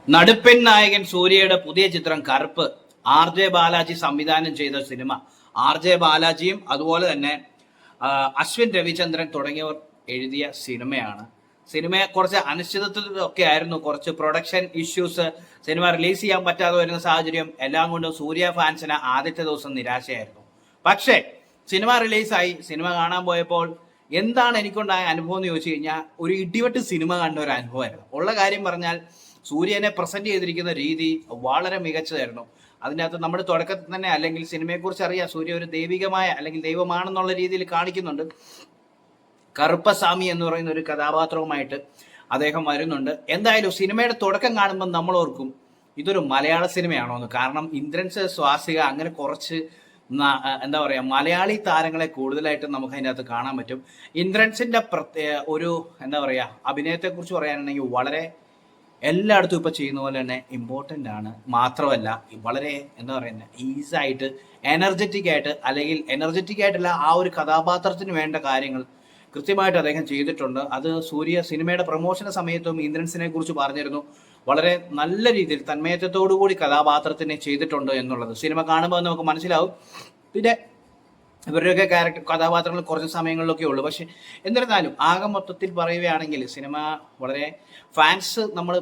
നടുപ്പെൻ നായകൻ സൂര്യയുടെ പുതിയ ചിത്രം കറുപ്പ് RJ ബാലാജി സംവിധാനം ചെയ്ത സിനിമ. RJ ബാലാജിയും അതുപോലെ തന്നെ അശ്വിൻ രവിചന്ദ്രൻ തുടങ്ങിയവർ എഴുതിയ സിനിമയാണ്. സിനിമയെ കുറച്ച് അനിശ്ചിതത്വമൊക്കെ ആയിരുന്നു, കുറച്ച് പ്രൊഡക്ഷൻ ഇഷ്യൂസ്, സിനിമ റിലീസ് ചെയ്യാൻ പറ്റാതെ വരുന്ന സാഹചര്യം എല്ലാം കൊണ്ടും സൂര്യ ഫാൻസിന് ആദ്യത്തെ ദിവസം നിരാശയായിരുന്നു. പക്ഷേ സിനിമ റിലീസായി. സിനിമ കാണാൻ പോയപ്പോൾ എന്താണ് എനിക്കുണ്ടായ അനുഭവം എന്ന് ചോദിച്ചു കഴിഞ്ഞാൽ ഒരു ഇടിവെട്ട് സിനിമ കണ്ട ഒരു അനുഭവമായിരുന്നു. ഉള്ള കാര്യം പറഞ്ഞാൽ സൂര്യനെ പ്രസന്റ് ചെയ്തിരിക്കുന്ന രീതി വളരെ മികച്ചതായിരുന്നു. അതിനകത്ത് നമ്മുടെ തുടക്കത്തിൽ തന്നെ അല്ലെങ്കിൽ സിനിമയെക്കുറിച്ച് അറിയാം, സൂര്യ ഒരു ദൈവികമായ അല്ലെങ്കിൽ ദൈവമാണെന്നുള്ള രീതിയിൽ കാണിക്കുന്നുണ്ട്. കറുപ്പസ്വാമി എന്ന് പറയുന്ന ഒരു കഥാപാത്രവുമായിട്ട് അദ്ദേഹം വരുന്നുണ്ട്. എന്തായാലും സിനിമയുടെ തുടക്കം കാണുമ്പോൾ നമ്മൾ ഓർക്കും ഇതൊരു മലയാള സിനിമയാണോ എന്ന്. കാരണം ഇന്ദ്രൻസ്, സ്വാസിക, അങ്ങനെ കുറച്ച് എന്താ പറയുക മലയാളി താരങ്ങളെ കൂടുതലായിട്ട് നമുക്ക് അതിനകത്ത് കാണാൻ പറ്റും. ഇന്ദ്രൻസിന്റെ ഒരു എന്താ പറയുക അഭിനയത്തെക്കുറിച്ച് പറയാനുണ്ടെങ്കിൽ വളരെ എല്ലായിടത്തും ഇപ്പൊ ചെയ്യുന്ന പോലെ തന്നെ ഇമ്പോർട്ടൻ്റ് ആണ്. മാത്രമല്ല വളരെ എന്താ പറയുക ഈസായിട്ട് എനർജറ്റിക് ആയിട്ട്, അല്ലെങ്കിൽ എനർജറ്റിക് ആയിട്ടല്ല, ആ ഒരു കഥാപാത്രത്തിന് വേണ്ട കാര്യങ്ങൾ കൃത്യമായിട്ട് അദ്ദേഹം ചെയ്തിട്ടുണ്ട്. അത് സൂര്യ സിനിമയുടെ പ്രൊമോഷന് സമയത്തും ഇന്ദ്രൻസിനെ കുറിച്ച് പറഞ്ഞിരുന്നു. വളരെ നല്ല രീതിയിൽ തന്മയത്വത്തോടു കൂടി കഥാപാത്രത്തിനെ ചെയ്തിട്ടുണ്ട് എന്നുള്ളത് സിനിമ കാണുമ്പോൾ നമുക്ക് മനസ്സിലാവും. പിന്നെ ഇവരുടെയൊക്കെ കഥാപാത്രങ്ങൾ കുറച്ച് സമയങ്ങളിലൊക്കെ ഉള്ളൂ. പക്ഷെ എന്നിരുന്നാലും ആകെ മൊത്തത്തിൽ പറയുകയാണെങ്കിൽ സിനിമ വളരെ ഫാൻസ്, നമ്മൾ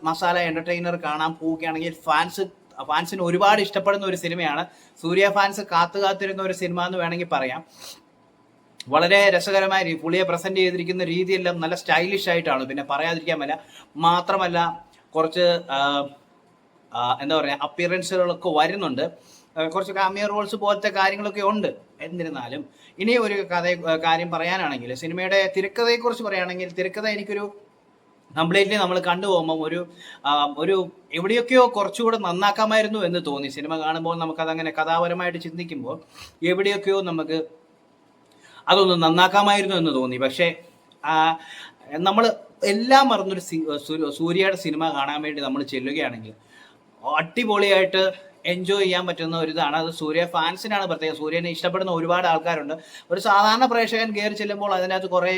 മസാല എന്റർടൈനർ കാണാൻ പോവുകയാണെങ്കിൽ ഫാൻസിന് ഒരുപാട് ഇഷ്ടപ്പെടുന്ന ഒരു സിനിമയാണ്. സൂര്യ ഫാൻസ് കാത്തിരുന്ന ഒരു സിനിമ എന്ന് വേണമെങ്കിൽ പറയാം. വളരെ രസകരമായ പുള്ളിയെ പ്രസന്റ് ചെയ്തിരിക്കുന്ന രീതിയെല്ലാം നല്ല സ്റ്റൈലിഷ് ആയിട്ടാണ്, പിന്നെ പറയാതിരിക്കാൻ പറ്റില്ല. മാത്രമല്ല കുറച്ച് എന്താ പറയുക അപ്പിയറൻസുകളൊക്കെ വരുന്നുണ്ട്, കുറച്ച് കാമിയോ റോൾസ് പോലത്തെ കാര്യങ്ങളൊക്കെ ഉണ്ട്. എന്നിരുന്നാലും ഇനി ഒരു കാര്യം പറയാനാണെങ്കിൽ സിനിമയുടെ തിരക്കഥയെക്കുറിച്ച് പറയുകയാണെങ്കിൽ, തിരക്കഥ എനിക്കൊരു കംപ്ലീറ്റ്ലി നമ്മൾ കണ്ടുപോകുമ്പോൾ ഒരു എവിടെയൊക്കെയോ കുറച്ചുകൂടെ നന്നാക്കാമായിരുന്നു എന്ന് തോന്നി. സിനിമ കാണുമ്പോൾ നമുക്കതങ്ങനെ കഥാപരമായിട്ട് ചിന്തിക്കുമ്പോൾ എവിടെയൊക്കെയോ നമുക്ക് അതൊന്ന് നന്നാക്കാമായിരുന്നു എന്ന് തോന്നി. പക്ഷേ നമ്മൾ എല്ലാം മറന്നൊരു സൂര്യയുടെ സിനിമ കാണാൻ വേണ്ടി നമ്മൾ ചെല്ലുകയാണെങ്കിൽ അടിപൊളിയായിട്ട് എൻജോയ് ചെയ്യാൻ പറ്റുന്ന ഒരു ഇതാണ്. അത് സൂര്യ ഫാൻസിനാണ് പ്രത്യേകം. സൂര്യനെ ഇഷ്ടപ്പെടുന്ന ഒരുപാട് ആൾക്കാരുണ്ട്. ഒരു സാധാരണ പ്രേക്ഷകൻ കയറി ചെല്ലുമ്പോൾ അതിനകത്ത് കുറേ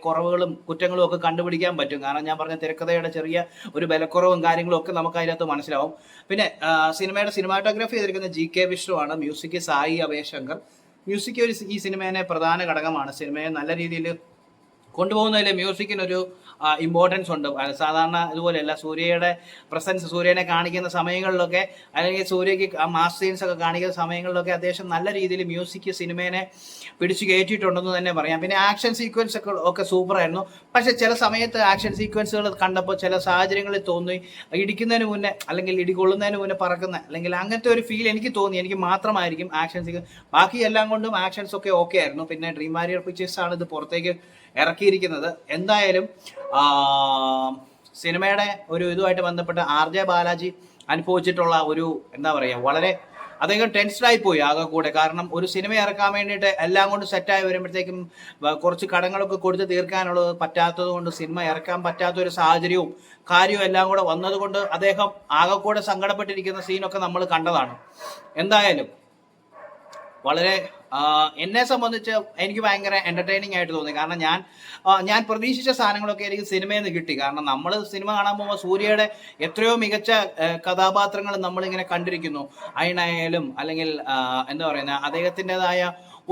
കുറവുകളും കുറ്റങ്ങളും ഒക്കെ കണ്ടുപിടിക്കാൻ പറ്റും. കാരണം ഞാൻ പറഞ്ഞ തിരക്കഥയുടെ ചെറിയ ഒരു ബലക്കുറവും കാര്യങ്ങളും ഒക്കെ നമുക്ക് അതിനകത്ത് മനസ്സിലാവും. പിന്നെ സിനിമയുടെ സിനിമാറ്റോഗ്രാഫി ചെയ്തിരിക്കുന്ന GK വിഷ്ണു ആണ്. മ്യൂസിക് സായി അഭയശങ്കർ. മ്യൂസിക് ഈ സിനിമേനെ പ്രധാന ഘടകമാണ്. സിനിമയെ നല്ല രീതിയിൽ കൊണ്ടുപോകുന്നതിൽ മ്യൂസിക്കിനൊരു ഇമ്പോർട്ടൻസ് ഉണ്ട്. സാധാരണ ഇതുപോലെയല്ല, സൂര്യയുടെ പ്രസൻസ്, സൂര്യനെ കാണിക്കുന്ന സമയങ്ങളിലൊക്കെ അല്ലെങ്കിൽ സൂര്യക്ക് മാസ് സീൻസ് ഒക്കെ കാണിക്കുന്ന സമയങ്ങളിലൊക്കെ അത്യാവശ്യം നല്ല രീതിയിൽ മ്യൂസിക് സിനിമേനെ പിടിച്ചു കയറ്റിയിട്ടുണ്ടെന്ന് തന്നെ പറയാം. പിന്നെ ആക്ഷൻ സീക്വൻസ് ഒക്കെ സൂപ്പറായിരുന്നു. പക്ഷെ ചില സമയത്ത് ആക്ഷൻ സീക്വൻസുകൾ കണ്ടപ്പോൾ ചില സാഹചര്യങ്ങളിൽ തോന്നി ഇടിക്കുന്നതിന് മുന്നേ അല്ലെങ്കിൽ ഇടികൊള്ളുന്നതിന് മുന്നേ പറക്കുന്ന അല്ലെങ്കിൽ അങ്ങനത്തെ ഒരു ഫീൽ എനിക്ക് തോന്നി. എനിക്ക് മാത്രമായിരിക്കും ആക്ഷൻ സീക്വൻസ്, ബാക്കി എല്ലാം കൊണ്ടും ആക്ഷൻസ് ഒക്കെ ഓക്കെ ആയിരുന്നു. പിന്നെ ഡ്രീം വാരിയർ പിക്ചേഴ്സ് ആണ് ഇത് പുറത്തേക്ക് ഇറക്കിയിരിക്കുന്നത്. എന്തായാലും സിനിമയുടെ ഒരു ഇതുമായിട്ട് ബന്ധപ്പെട്ട് RJ ബാലാജി അനുഭവിച്ചിട്ടുള്ള ഒരു എന്താ പറയുക വളരെ അദ്ദേഹം ടെൻസ്ഡായി പോയി ആകെ കൂടെ. കാരണം ഒരു സിനിമ ഇറക്കാൻ വേണ്ടിയിട്ട് എല്ലാം കൊണ്ട് സെറ്റായി വരുമ്പോഴത്തേക്കും കുറച്ച് കടങ്ങളൊക്കെ കൊടുത്ത് തീർക്കാനുള്ളത് പറ്റാത്തത് കൊണ്ട് സിനിമ ഇറക്കാൻ പറ്റാത്തൊരു സാഹചര്യവും കാര്യവും എല്ലാം കൂടെ വന്നതുകൊണ്ട് അദ്ദേഹം ആകെ കൂടെ സങ്കടപ്പെട്ടിരിക്കുന്ന സീനൊക്കെ നമ്മൾ കണ്ടതാണ്. എന്തായാലും വളരെ എന്നെ സംബന്ധിച്ച് എനിക്ക് ഭയങ്കര എന്റർടൈനിങ് ആയിട്ട് തോന്നി. കാരണം ഞാൻ പ്രതീക്ഷിച്ച സാധനങ്ങളൊക്കെ എനിക്ക് സിനിമയിൽ നിന്ന് കിട്ടി. കാരണം നമ്മൾ സിനിമ കാണാൻ പോകുമ്പോൾ സൂര്യയുടെ എത്രയോ മികച്ച കഥാപാത്രങ്ങൾ നമ്മളിങ്ങനെ കണ്ടിരിക്കുന്നു. അയണായാലും അല്ലെങ്കിൽ എന്താ പറയുന്ന അദ്ദേഹത്തിൻ്റെതായ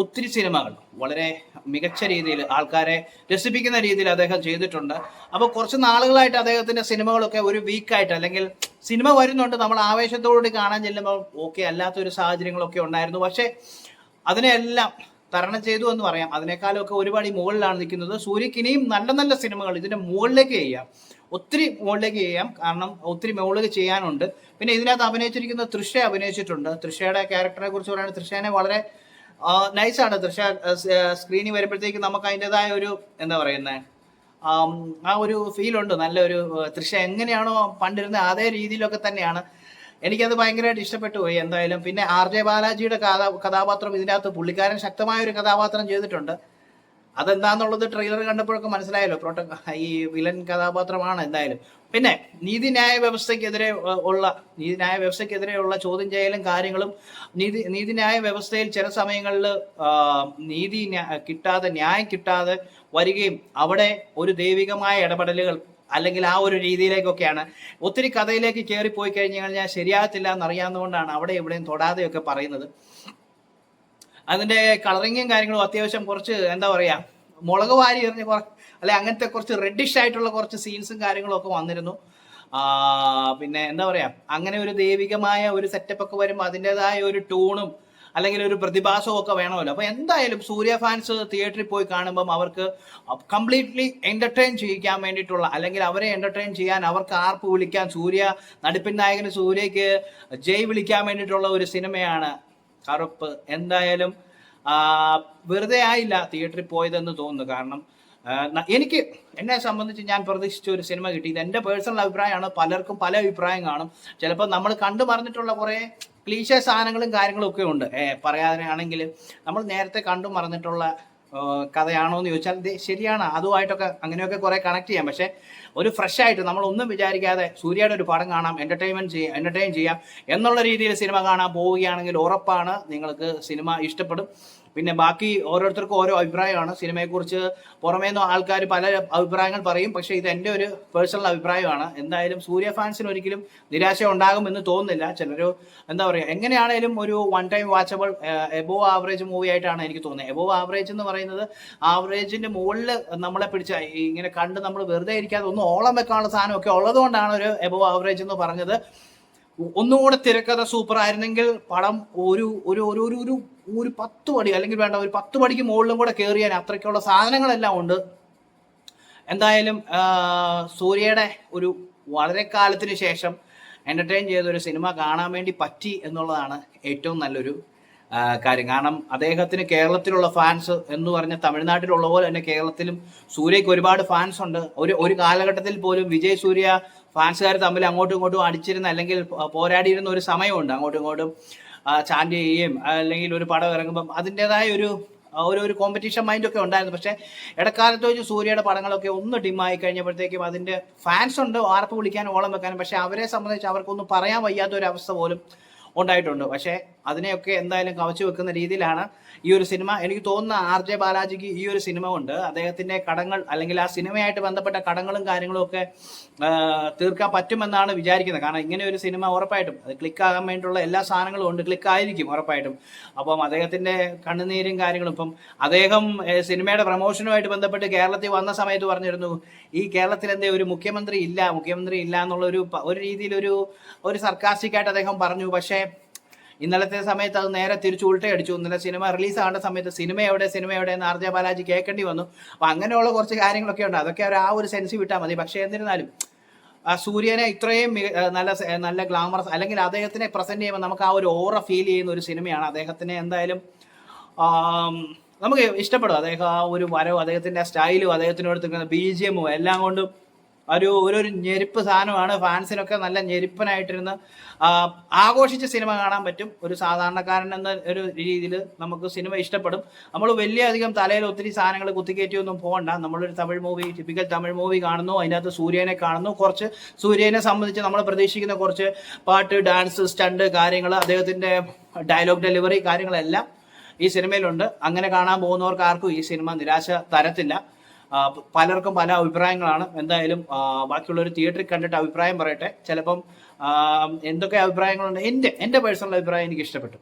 ഒത്തിരി സിനിമകൾ വളരെ മികച്ച രീതിയിൽ ആൾക്കാരെ രസിപ്പിക്കുന്ന രീതിയിൽ അദ്ദേഹം ചെയ്തിട്ടുണ്ട്. അപ്പോൾ കുറച്ച് നാളുകളായിട്ട് അദ്ദേഹത്തിൻ്റെ സിനിമകളൊക്കെ ഒരു വീക്കായിട്ട് അല്ലെങ്കിൽ സിനിമ വരുന്നുണ്ട്, നമ്മൾ ആവേശത്തോടുകൂടി കാണാൻ ചെല്ലുമ്പോൾ ഓക്കെ അല്ലാത്തൊരു സാഹചര്യങ്ങളൊക്കെ ഉണ്ടായിരുന്നു. പക്ഷേ അതിനെല്ലാം തരണം ചെയ്തു എന്ന് പറയാം. അതിനേക്കാളൊക്കെ ഒരുപാട് മുകളിലാണ് നിൽക്കുന്നത്. സൂര്യക്ക് ഇനിയും നല്ല നല്ല സിനിമകൾ ഇതിൻ്റെ മുകളിലേക്ക് ചെയ്യാം, ഒത്തിരി മുകളിലേക്ക് ചെയ്യാം. കാരണം ഒത്തിരി മുകളിലേക്ക് ചെയ്യാനുണ്ട്. പിന്നെ ഇതിനകത്ത് അഭിനയിച്ചിരിക്കുന്ന തൃഷ അഭിനയിച്ചിട്ടുണ്ട്. തൃഷയുടെ ക്യാരക്ടറിനെ കുറിച്ച് പറയുകയാണെങ്കിൽ തൃഷേനെ വളരെ നൈസാണ്. തൃഷ സ്ക്രീനിൽ വരുമ്പോഴത്തേക്ക് നമുക്ക് അതിൻ്റെതായ ഒരു എന്താ പറയുന്നത് ആ ഒരു ഫീലുണ്ട്. നല്ലൊരു തൃഷ എങ്ങനെയാണോ പണ്ടിരുന്ന അതേ രീതിയിലൊക്കെ തന്നെയാണ്. എനിക്കത് ഭയങ്കരമായിട്ട് ഇഷ്ടപ്പെട്ടു പോയി. എന്തായാലും പിന്നെ RJ ബാലാജിയുടെ കഥാപാത്രം ഇതിനകത്ത് പുള്ളിക്കാരൻ ശക്തമായ ഒരു കഥാപാത്രം ചെയ്തിട്ടുണ്ട്. അതെന്താന്നുള്ളത് ട്രെയിലർ കണ്ടപ്പോഴൊക്കെ മനസ്സിലായല്ലോ. ഈ വില്ലൻ കഥാപാത്രമാണ്. എന്തായാലും പിന്നെ നീതിന്യായ വ്യവസ്ഥയ്ക്കെതിരെയുള്ള ചോദ്യം ചെയ്യലും കാര്യങ്ങളും നീതിന്യായ വ്യവസ്ഥയിൽ ചില സമയങ്ങളിൽ ന്യായം കിട്ടാതെ വരികയും അവിടെ ഒരു ദൈവികമായ ഇടപെടലുകൾ അല്ലെങ്കിൽ ആ ഒരു രീതിയിലേക്കൊക്കെയാണ്. ഒത്തിരി കഥയിലേക്ക് കയറിപ്പോയി കഴിഞ്ഞു കഴിഞ്ഞാൽ ശരിയാകത്തില്ല എന്നറിയാവുന്നതുകൊണ്ടാണ് അവിടെ ഇവിടെയും തൊടാതെയൊക്കെ പറയുന്നത്. അതിൻ്റെ കളറിങ്ങും കാര്യങ്ങളും അത്യാവശ്യം കുറച്ച് എന്താ പറയുക, മുളക് വാരി എറിഞ്ഞ് അല്ലെ അങ്ങനത്തെ കുറച്ച് റെഡിഷ് ആയിട്ടുള്ള കുറച്ച് സീൻസും കാര്യങ്ങളും ഒക്കെ വന്നിരുന്നു. പിന്നെ എന്താ പറയുക, അങ്ങനെ ഒരു ദൈവികമായ ഒരു സെറ്റപ്പ് ഒക്കെ വരുമ്പോൾ അതിൻ്റെതായ ഒരു ടൂണും അല്ലെങ്കിൽ ഒരു പ്രതിഭാസവും ഒക്കെ വേണമല്ലോ. അപ്പോൾ എന്തായാലും സൂര്യ ഫാൻസ് തിയേറ്ററിൽ പോയി കാണുമ്പം അവർക്ക് കംപ്ലീറ്റ്ലി എൻ്റർടൈൻ ചെയ്യിക്കാൻ വേണ്ടിയിട്ടുള്ള, അല്ലെങ്കിൽ അവരെ എൻ്റർടൈൻ ചെയ്യാൻ, അവർക്ക് ആർപ്പ് വിളിക്കാൻ, നടിപ്പിൻ നായകന് സൂര്യയ്ക്ക് ജയ് വിളിക്കാൻ വേണ്ടിയിട്ടുള്ള ഒരു സിനിമയാണ് കറുപ്പ്. എന്തായാലും വെറുതെ ആയില്ല തിയേറ്ററിൽ പോയതെന്ന് തോന്നുന്നു. കാരണം എന്നെ സംബന്ധിച്ച് ഞാൻ പ്രതീക്ഷിച്ച ഒരു സിനിമ കിട്ടി. ഇത് എൻ്റെ പേഴ്സണൽ അഭിപ്രായമാണ്. പലർക്കും പല അഭിപ്രായം കാണും. ചിലപ്പോൾ നമ്മൾ കണ്ടു മറന്നിട്ടുള്ള കുറേ ക്ലീശേ സാധനങ്ങളും കാര്യങ്ങളും ഒക്കെ ഉണ്ട്. പറയാനാണെങ്കിൽ നമ്മൾ നേരത്തെ കണ്ടു മറന്നിട്ടുള്ള കഥയാണോ എന്ന് ചോദിച്ചാൽ ശരിയാണ്, അതുമായിട്ടൊക്കെ അങ്ങനെയൊക്കെ കുറേ കണക്ട് ചെയ്യാം. പക്ഷേ ഒരു ഫ്രഷ് ആയിട്ട് നമ്മളൊന്നും വിചാരിക്കാതെ സൂര്യയുടെ ഒരു പടം കാണാം, എൻ്റർടൈൻ ചെയ്യാം എന്നുള്ള രീതിയിൽ സിനിമ കാണാൻ പോവുകയാണെങ്കിൽ ഉറപ്പാണ് നിങ്ങൾക്ക് സിനിമ ഇഷ്ടപ്പെടും. പിന്നെ ബാക്കി ഓരോരുത്തർക്കും ഓരോ അഭിപ്രായമാണ് സിനിമയെക്കുറിച്ച്. പുറമേ നിന്ന് ആൾക്കാർ പല അഭിപ്രായങ്ങൾ പറയും, പക്ഷേ ഇത് എൻ്റെ ഒരു പേഴ്സണൽ അഭിപ്രായമാണ്. എന്തായാലും സൂര്യ ഫാൻസിന് ഒരിക്കലും നിരാശ ഉണ്ടാകുമെന്ന് തോന്നുന്നില്ല. ചിലർ എന്താ പറയുക, എങ്ങനെയാണേലും ഒരു one time watchable above average movie ആയിട്ടാണ് എനിക്ക് തോന്നുന്നത്. എബോവ് ആവറേജ് എന്ന് പറയുന്നത് ആവറേജിൻ്റെ മുകളിൽ നമ്മളെ പിടിച്ച ഇങ്ങനെ കണ്ട് നമ്മൾ വെറുതെ ഇരിക്കാതെ ഒന്ന് ഓളം വെക്കാനുള്ള സാധനമൊക്കെ ഉള്ളതുകൊണ്ടാണ് ഒരു എബോവ് ആവറേജ് എന്ന് പറഞ്ഞത്. ഒന്നുകൂടെ തിരക്കഥ സൂപ്പർ ആയിരുന്നെങ്കിൽ പടം ഒരു ഒരു ഒരു ഒരു ഒരു 10 പടി, അല്ലെങ്കിൽ വേണ്ട ഒരു 10 പടിക്ക് മുകളിലും കൂടെ കയറിയാൻ അത്രയ്ക്കുള്ള സാധനങ്ങളെല്ലാം ഉണ്ട്. എന്തായാലും സൂര്യയുടെ ഒരു വളരെ കാലത്തിന് ശേഷം എൻ്റർടൈൻ ചെയ്തൊരു സിനിമ കാണാൻ വേണ്ടി പറ്റി എന്നുള്ളതാണ് ഏറ്റവും നല്ലൊരു കാര്യം. കാരണം അദ്ദേഹത്തിന് കേരളത്തിലുള്ള ഫാൻസ് എന്ന് പറഞ്ഞാൽ തമിഴ്നാട്ടിലുള്ള പോലെ തന്നെ കേരളത്തിലും സൂര്യയ്ക്ക് ഒരുപാട് ഫാൻസ് ഉണ്ട്. ഒരു കാലഘട്ടത്തിൽ പോലും വിജയ് സൂര്യ ഫാൻസുകാർ തമ്മിൽ അങ്ങോട്ടും ഇങ്ങോട്ടും അടിച്ചിരുന്ന, അല്ലെങ്കിൽ പോരാടിയിരുന്ന ഒരു സമയമുണ്ട്. അങ്ങോട്ടും ഇങ്ങോട്ടും ചാൻഡ് ചെയ്യുകയും അല്ലെങ്കിൽ ഒരു പടം ഇറങ്ങുമ്പം അതിൻ്റെതായ ഒരു കോമ്പറ്റീഷൻ മൈൻഡൊക്കെ ഉണ്ടായിരുന്നു. പക്ഷേ ഇടക്കാലത്ത് വെച്ച് സൂര്യയുടെ പടങ്ങളൊക്കെ ഒന്ന് ഡിമ്മായി കഴിഞ്ഞപ്പോഴത്തേക്കും അതിൻ്റെ ഫാൻസ് ഉണ്ട് ആർപ്പ് വിളിക്കാനും ഓളം വെക്കാനും. പക്ഷേ അവരെ സംബന്ധിച്ച് അവർക്കൊന്നും പറയാൻ വയ്യാത്ത ഒരു അവസ്ഥ പോലും ഉണ്ടായിട്ടുണ്ട്. പക്ഷേ അതിനെയൊക്കെ എന്തായാലും കവച്ചു വെക്കുന്ന രീതിയിലാണ് ഈ ഒരു സിനിമ. എനിക്ക് തോന്നുന്ന RJ ബാലാജിക്ക് ഈ ഒരു സിനിമ കൊണ്ട് അദ്ദേഹത്തിൻ്റെ കടങ്ങൾ, അല്ലെങ്കിൽ ആ സിനിമയായിട്ട് ബന്ധപ്പെട്ട കടങ്ങളും കാര്യങ്ങളും ഒക്കെ തീർക്കാൻ പറ്റുമെന്നാണ് വിചാരിക്കുന്നത്. കാരണം ഇങ്ങനെ ഒരു സിനിമ ഉറപ്പായിട്ടും അത് ക്ലിക്കാകാൻ വേണ്ടിയിട്ടുള്ള എല്ലാ സാധനങ്ങളും ഉണ്ട്, ക്ലിക്കായിരിക്കും ഉറപ്പായിട്ടും. അപ്പം അദ്ദേഹത്തിൻ്റെ കണ്ണുനീരും കാര്യങ്ങളും, ഇപ്പം അദ്ദേഹം സിനിമയുടെ പ്രൊമോഷനുമായിട്ട് ബന്ധപ്പെട്ട് കേരളത്തിൽ വന്ന സമയത്ത് പറഞ്ഞിരുന്നു, ഈ കേരളത്തിൽ എന്തേ ഒരു മുഖ്യമന്ത്രി ഇല്ല എന്നുള്ളൊരു രീതിയിൽ ഒരു സർക്കാസ്റ്റിക്കായിട്ട് അദ്ദേഹം പറഞ്ഞു. പക്ഷേ ഇന്നലത്തെ സമയത്ത് അത് നേരെ തിരിച്ച് ഉൾട്ടയടിച്ചു. ഇന്നലെ സിനിമ റിലീസ് ആകേണ്ട സമയത്ത് സിനിമ എവിടെ എന്ന് RJ ബാലാജി കേൾക്കേണ്ടി വന്നു. അപ്പം അങ്ങനെയുള്ള കുറച്ച് കാര്യങ്ങളൊക്കെ ഉണ്ട്. അതൊക്കെ ആ ഒരു സെൻസ് വിട്ടാൽ മതി. പക്ഷേ എന്നിരുന്നാലും സൂര്യനെ ഇത്രയും നല്ല ഗ്ലാമറസ്, അല്ലെങ്കിൽ അദ്ദേഹത്തിനെ പ്രസന്റ് ചെയ്യുമ്പോൾ നമുക്ക് ആ ഒരു ഓറ ഫീൽ ചെയ്യുന്ന ഒരു സിനിമയാണ്. അദ്ദേഹത്തിനെ എന്തായാലും നമുക്ക് ഇഷ്ടപ്പെടും. അദ്ദേഹം ആ ഒരു വരവും അദ്ദേഹത്തിൻ്റെ സ്റ്റൈലും അദ്ദേഹത്തിനോട് നിൽക്കുന്ന BGM എല്ലാം കൊണ്ടും ഒരു ഞെരുപ്പ് സാധനമാണ്. ഫാൻസിനൊക്കെ നല്ല ഞെരുപ്പനായിട്ടിരുന്ന് ആഘോഷിച്ച സിനിമ കാണാൻ പറ്റും. ഒരു സാധാരണക്കാരൻ എന്ന ഒരു രീതിയിൽ നമുക്ക് സിനിമ ഇഷ്ടപ്പെടും. നമ്മൾ വലിയ അധികം തലയിൽ ഒത്തിരി സാധനങ്ങൾ കുത്തിക്കയറ്റിയൊന്നും പോകണ്ട. നമ്മളൊരു ടിപ്പിക്കൽ തമിഴ് മൂവി കാണുന്നു, അതിനകത്ത് സൂര്യനെ കാണുന്നു. കുറച്ച് സൂര്യനെ സംബന്ധിച്ച് നമ്മൾ പ്രതീക്ഷിക്കുന്ന കുറച്ച് പാട്ട്, ഡാൻസ്, സ്റ്റണ്ട് കാര്യങ്ങൾ, അദ്ദേഹത്തിൻ്റെ ഡയലോഗ് ഡെലിവറി കാര്യങ്ങളെല്ലാം ഈ സിനിമയിലുണ്ട്. അങ്ങനെ കാണാൻ പോകുന്നവർക്ക് ആർക്കും ഈ സിനിമ നിരാശ തരത്തില്ല. പലർക്കും പല അഭിപ്രായങ്ങളാണ്. എന്തായാലും ബാക്കിയുള്ളവർ തിയേറ്ററിൽ കണ്ടിട്ട് അഭിപ്രായം പറയട്ടെ. ചിലപ്പം എന്തൊക്കെ അഭിപ്രായങ്ങളുണ്ട്. എൻ്റെ പേഴ്സണൽ അഭിപ്രായം എനിക്ക് ഇഷ്ടപ്പെട്ടു.